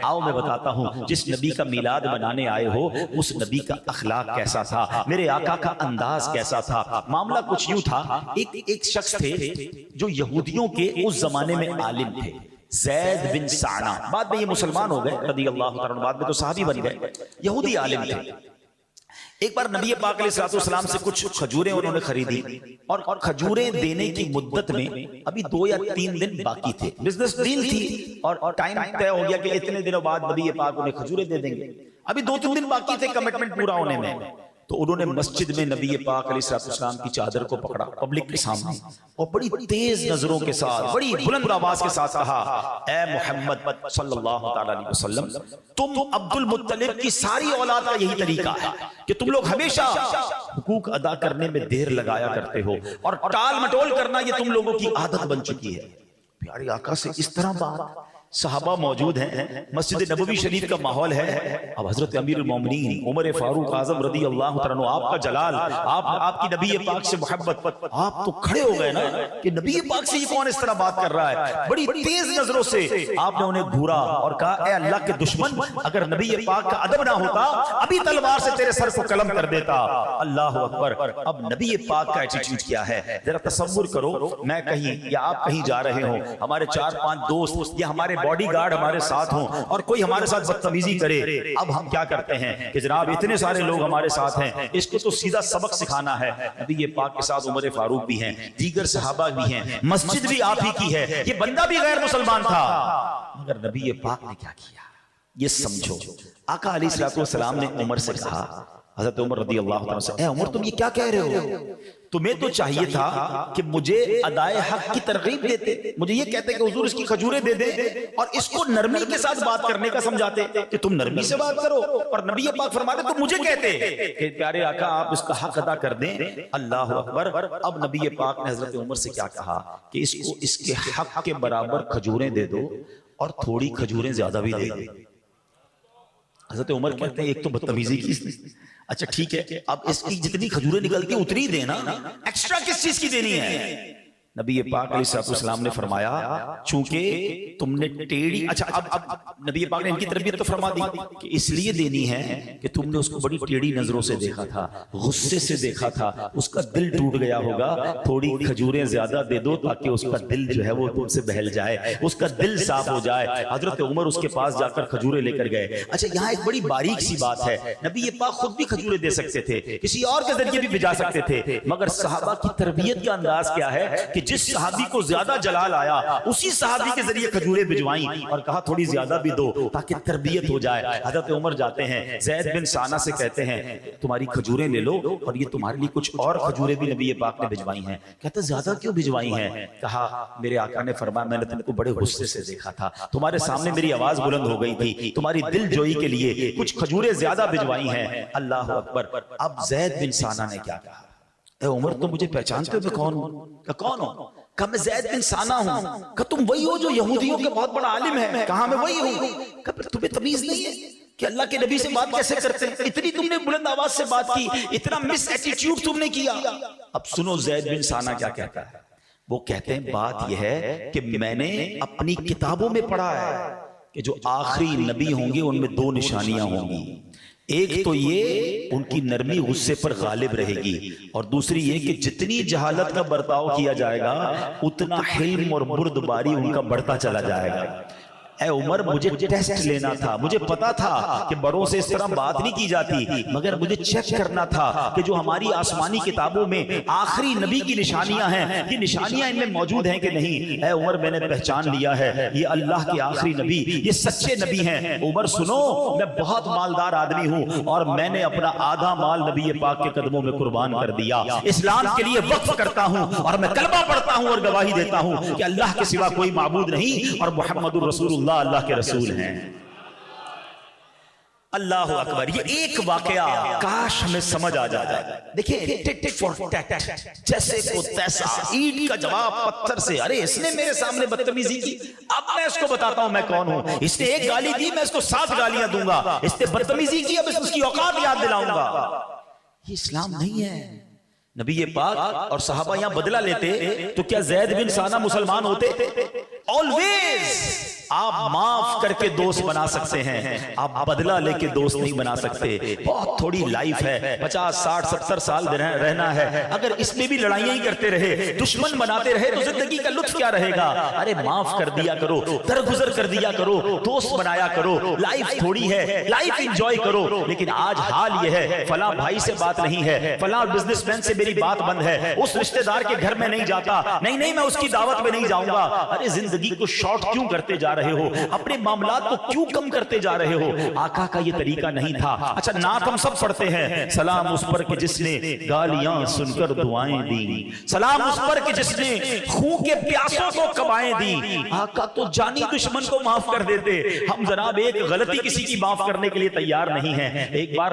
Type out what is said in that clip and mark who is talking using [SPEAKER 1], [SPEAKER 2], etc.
[SPEAKER 1] آؤ میں بتاتا ہوں جس نبی کا میلاد منانے آئے ہو اس نبی کا اخلاق کیسا تھا، میرے آقا کا انداز کیسا تھا۔ معاملہ کچھ یوں تھا، ایک شخص تھے جو یہودیوں کے اس زمانے میں عالم تھے، زید بن سعنہ، بعد میں یہ مسلمان ہو گئے رضی اللہ تعالیٰ عنہ، بعد میں تو صحابی بن گئے، یہودی عالم تھے۔ ایک بار نبی پاک علیہ السلام سے کچھ کھجوریں انہوں نے خریدی، اور کھجوریں دینے کی مدت میں ابھی 2 یا 3 دن باقی تھے، بزنس ڈیل تھی اور ٹائم طے ہو گیا کہ اتنے دنوں بعد نبی پاک انہیں کھجوریں دے دیں گے، ابھی 2-3 دن باقی تھے کمٹمنٹ پورا ہونے میں۔ تو انہوں نے مسجد میں نبی پاک علیہ السلام کی چادر کو پکڑا پبلک کے سامنے، اور بڑی تیز نظروں کے ساتھ بڑی بلند آواز کے ساتھ کہا، اے محمد صلی اللہ تعالیٰ علیہ وسلم، تم عبد المطلب کی ساری اولاد کا یہی طریقہ ہے کہ تم لوگ ہمیشہ حقوق ادا کرنے میں دیر لگایا کرتے ہو، اور ٹال مٹول کرنا یہ تم لوگوں کی عادت بن چکی ہے۔ پیارے آقا سے اس طرح بات، صحابہ موجود ہیں، مسجد نبوی شریف کا ماحول ہے، اب حضرت امیر المومنین عمر فاروق اعظم رضی اللہ تعالیٰ عنہ، آپ کا جلال، آپ کی نبی پاک سے محبت، آپ تو کھڑے ہو گئے نا کہ نبی پاک سے یہ کون اس طرح بات کر رہا ہے۔ بڑی تیز نظروں سے آپ نے انہیں گھورا اور کہا، اے اللہ کے دشمن، اگر نبی پاک کا ادب نہ ہوتا ابھی تلوار سے تیرے سر کو قلم کر دیتا۔ اللہ اکبر۔ اب نبی پاک کا ایٹیٹیوڈ کیا ہے ذرا تصور کرو، میں کہیں یا آپ کہیں جا رہے ہوں، ہمارے 4-5 دوست یا ہمارے باڈی گارڈ ہمارے ساتھ ہوں اور کوئی ہمارے ساتھ بدتمیزی کرے، اب ہم کیا کرتے ہیں کہ جناب اتنے سارے لوگ ہمارے ساتھ ہیں، اس کو تو سیدھا سبق سکھانا ہے۔ نبی پاک کے ساتھ عمر فاروق بھی ہیں، دیگر صحابہ بھی ہیں، مسجد بھی آپ ہی کی ہے، یہ بندہ بھی غیر مسلمان تھا، مگر نبی پاک نے کیا کیا یہ سمجھو۔ آقا علیہ السلام نے عمر سے کہا، حضرت عمر رضی اللہ عنہ سے، اے عمر تم یہ کیا کہہ رہے ہو؟ تمہیں تو چاہیے تھا کہ مجھے ادائے حق کی ترغیب دیتے، مجھے یہ کہتے کہ حضور اس کی کھجوریں دے دیں، اور اس کو نرمی کے ساتھ بات کرنے کا سمجھاتے کہ تم نرمی سے بات کرو، اور نبی پاک فرماتے تم مجھے کہتے کہ پیارے آقا آپ اس کا حق ادا کر دیں۔ اللہ اکبر۔ اب نبی پاک نے حضرت عمر سے کیا کہا کہ اس کو اس کے حق کے برابر کھجوریں دے دو اور تھوڑی کھجوریں زیادہ بھی دے دو۔ حضرت عمر کہتے ہیں ایک تو بدتمیزی کی اس نے، اچھا ٹھیک ہے اب اس کی جتنی کھجوریں نکلتی ہیں اتنی دینا، ایکسٹرا کس چیز کی دینی ہے؟ نبی پاک علیہ السلام نے فرمایا چونکہ تم نے ٹیڑھی، اچھا اب نبی پاک نے ان کی تربیت تو فرما دی کہ اس لیے دینی ہے کہ تم نے اس کو بڑی ٹیڑھی نظروں سے دیکھا تھا، غصے سے دیکھا تھا، اس کا دل ٹوٹ گیا ہوگا، تھوڑی کھجوریں زیادہ دے دو تاکہ اس کا دل جو ہے وہ تم سے بہل جائے، اس کا دل صاف ہو جائے۔ حضرت عمر اس کے پاس جا کر کھجوریں لے کر گئے۔ اچھا یہاں ایک بڑی باریک سی بات ہے، نبی پاک خود بھی کھجوریں دے سکتے تھے، کسی اور کے ذریعے بھی بھیجا سکتے تھے، مگر صحابہ کی تربیت کا انداز کیا ہے کہ جس صحابی کو زیادہ جلال آیا اسی صحابی کے ذریعے کھجوریں بھجوائیں اور کہا تھوڑی زیادہ بھی دو تاکہ تربیت ہو جائے۔ حضرت عمر جاتے ہیں، زید بن سعنہ سے کہتے ہیں تمہاری کھجوریں لے لو، اور یہ تمہارے لیے کچھ اور کھجوریں بھی نبی پاک نے بھجوائی ہیں۔ کہتے زیادہ کیوں بھجوائی ہیں؟ کہا میرے آقا نے فرمایا میں نے تم کو بڑے غصے سے دیکھا تھا، تمہارے سامنے میری آواز بلند ہو گئی تھی، تمہاری دل جوئی کے لیے کچھ کھجوریں زیادہ بھجوائی ہیں۔ اللہ اکبر۔ اب زید بن سعنہ نے کیا کہا، اے عمر تم مجھے پہچانتے ہو میں کون ہوں؟ کہ کون ہوں؟ کہا میں زید بن سعنہ ہوں۔ کہ تم وہی ہو جو یہودیوں کے بہت بڑا عالم ہے؟ کہا میں وہی ہوں۔ کہ پھر تمہیں تمیز نہیں ہے کہ اللہ کے نبی سے بات کیسے کرتے ہیں؟ اتنی تم نے بلند آواز سے بات کی، اتنا مس ایٹیٹیوڈ تم نے کیا۔ اب سنو زید بن سعنہ کیا کہتا ہے، وہ کہتے ہیں بات یہ ہے کہ میں نے اپنی کتابوں میں پڑھا ہے کہ جو آخری نبی ہوں گے ان میں 2 نشانیاں ہوں گی، ایک تو یہ ان کی نرمی غصے پر غالب رہے گی، اور دوسری یہ کہ جتنی جہالت کا برتاؤ کیا جائے گا اتنا حلم اور بردباری ان کا بڑھتا چلا جائے گا۔ اے عمر مجھے ٹیسٹ لینا تھا، مجھے پتا تھا کہ بڑوں سے اس طرح بات نہیں کی جاتی، مگر مجھے چیک کرنا تھا کہ جو ہماری آسمانی کتابوں میں آخری نبی کی نشانیاں ہیں یہ نشانیاں ان میں موجود ہیں کہ نہیں۔ اے عمر میں نے پہچان لیا ہے یہ اللہ کے آخری نبی، یہ سچے نبی ہیں۔ عمر سنو میں بہت مالدار آدمی ہوں اور میں نے اپنا آدھا مال نبی پاک کے قدموں میں قربان کر دیا، اسلام کے لیے وقف کرتا ہوں، اور میں کلمہ پڑھتا ہوں اور گواہی دیتا ہوں کہ اللہ کے سوا کوئی معبود نہیں اور محمد الرسول اللہ کے رسول ہیں۔ اللہ اکبر۔ یہ ایک واقعہ کاش ہمیں سمجھ آ جائے۔ دیکھیں ٹٹ فار ٹٹ، جیسے کو تیسا، اینٹ کا جواب پتھر سے۔ ارے اس نے میرے سامنے بدتمیزی کی، اب میں اس کو بتاتا ہوں میں کون ہوں۔ اس نے ایک گالی دی میں اس کو 7 گالیاں دوں گا، اس نے بدتمیزی کی اب اس کی اوقات یاد دلاؤں گا۔ یہ اسلام نہیں ہے۔ نبی پاک اور صحابہ یہاں بدلہ لیتے تو کیا زید بن سعنہ مسلمان ہوتے؟ آلویز آپ معاف کر کے دوست بنا سکتے ہیں، آپ بدلہ لے کے دوست نہیں بنا سکتے۔ بہت تھوڑی لائف ہے، 50 60 70 سال رہنا ہے، اگر اس میں بھی لڑائیاں ہی کرتے رہے، دشمن بناتے رہے تو زندگی کا لطف کیا رہے گا؟ ارے معاف کر دیا کرو، درگزر کر دیا کرو، دوست بنایا کرو، لائف تھوڑی ہے، لائف انجوائے کرو۔ لیکن آج حال یہ ہے فلاں بھائی سے بات نہیں ہے، فلاں بزنس مین سے میری بات بند ہے، اس رشتہ دار کے گھر میں نہیں جاتا، نہیں میں اس کی دعوت میں نہیں جاؤں گا۔ ارے زندگی کو شارٹ کیوں کرتے جا رہے ہو؟ اپنے معاملات کو کیوں کم کرتے جا رہے ہو؟ آقا کا یہ طریقہ نہیں تھا۔ اچھا نعت ہم سب پڑھتے ہیں، سلام اس پر کہ جس نے گالیاں سن کر دعائیں دی، سلام اس پر کہ جس نے خون کے پیاسوں کو کبائیں دی۔ آقا تو جانی دشمن کو معاف کر دیتے، ہم جناب ایک غلطی کسی کی معاف کرنے کے لیے تیار نہیں ہیں۔ ایک بار